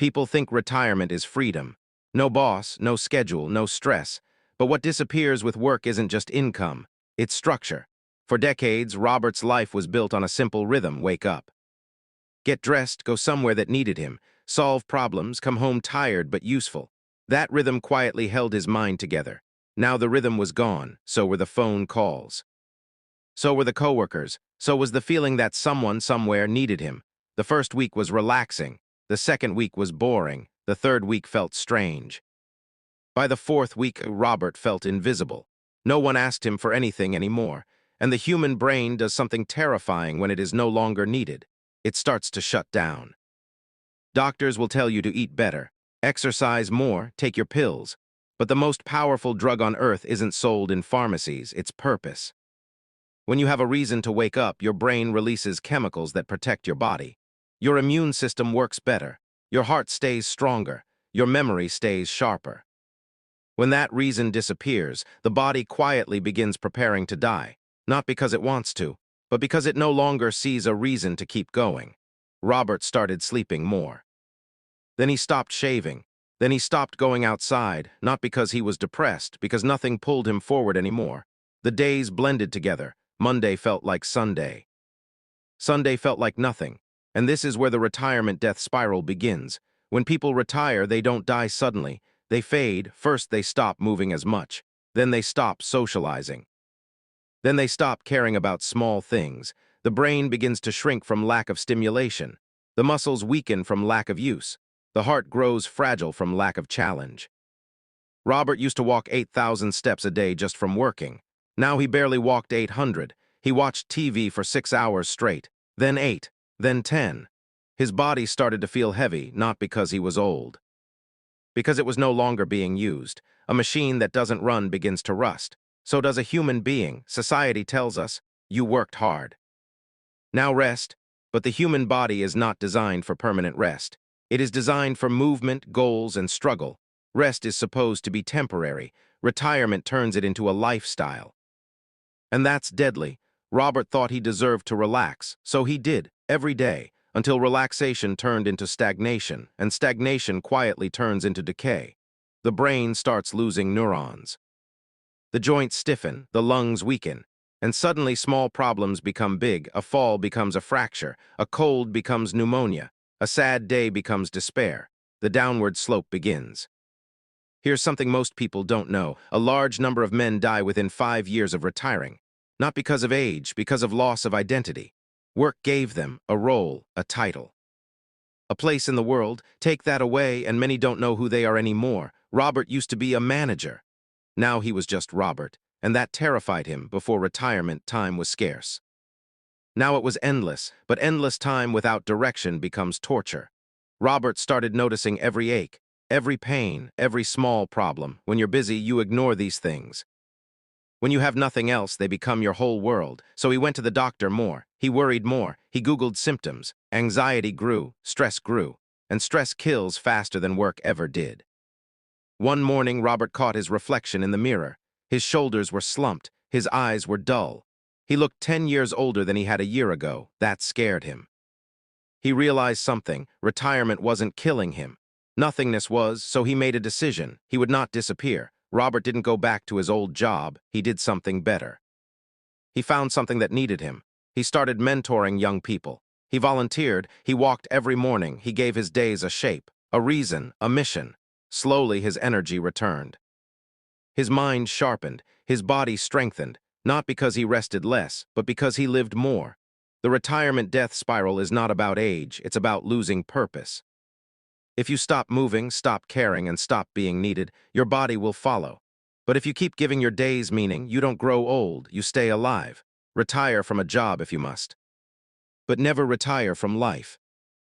People think retirement is freedom. No boss, no schedule, no stress. But what disappears with work isn't just income, it's structure. For decades, Robert's life was built on a simple rhythm: wake up, get dressed, go somewhere that needed him, solve problems, come home tired but useful. That rhythm quietly held his mind together. Now the rhythm was gone, so were the phone calls. So were the coworkers, so was the feeling that someone somewhere needed him. The first week was relaxing, the second week was boring, the third week felt strange. By the fourth week, Robert felt invisible. No one asked him for anything anymore, and the human brain does something terrifying when it is no longer needed. It starts to shut down. Doctors will tell you to eat better, exercise more, take your pills. But the most powerful drug on earth isn't sold in pharmacies, it's purpose. When you have a reason to wake up, your brain releases chemicals that protect your body. Your immune system works better, your heart stays stronger, your memory stays sharper. When that reason disappears, the body quietly begins preparing to die, not because it wants to, but because it no longer sees a reason to keep going. Robert started sleeping more. Then he stopped shaving. Then he stopped going outside, not because he was depressed, because nothing pulled him forward anymore. The days blended together. Monday felt like Sunday. Sunday felt like nothing. And this is where the retirement death spiral begins. When people retire, they don't die suddenly. They fade. First, they stop moving as much. Then they stop socializing. Then they stop caring about small things. The brain begins to shrink from lack of stimulation. The muscles weaken from lack of use. The heart grows fragile from lack of challenge. Robert used to walk 8,000 steps a day just from working. Now he barely walked 800. He watched TV for 6 hours straight, then 8, then 10. His body started to feel heavy, not because he was old. Because it was no longer being used. A machine that doesn't run begins to rust. So does a human being. Society tells us, you worked hard. Now rest, but the human body is not designed for permanent rest. It is designed for movement, goals, and struggle. Rest is supposed to be temporary. Retirement turns it into a lifestyle. And that's deadly. Robert thought he deserved to relax, so he did, every day, until relaxation turned into stagnation, and stagnation quietly turns into decay. The brain starts losing neurons. The joints stiffen, the lungs weaken, and suddenly small problems become big. A fall becomes a fracture, a cold becomes pneumonia, a sad day becomes despair. The downward slope begins. Here's something most people don't know. A large number of men die within 5 years of retiring. Not because of age, because of loss of identity. Work gave them a role, a title, a place in the world. Take that away, and many don't know who they are anymore. Robert used to be a manager. Now he was just Robert, and that terrified him. Before retirement, time was scarce. Now it was endless, but endless time without direction becomes torture. Robert started noticing every ache, every pain, every small problem. When you're busy, you ignore these things. When you have nothing else, they become your whole world. So he went to the doctor more. He worried more. He Googled symptoms. Anxiety grew, stress grew, and stress kills faster than work ever did. One morning, Robert caught his reflection in the mirror. His shoulders were slumped. His eyes were dull. He looked 10 years older than he had a year ago. That scared him. He realized something. Retirement wasn't killing him. Nothingness was, so he made a decision. He would not disappear. Robert didn't go back to his old job. He did something better. He found something that needed him. He started mentoring young people. He volunteered. He walked every morning. He gave his days a shape, a reason, a mission. Slowly, his energy returned. His mind sharpened. His body strengthened, not because he rested less, but because he lived more. The retirement death spiral is not about age. It's about losing purpose. If you stop moving, stop caring, and stop being needed, your body will follow. But if you keep giving your days meaning, you don't grow old, you stay alive. Retire from a job if you must. But never retire from life.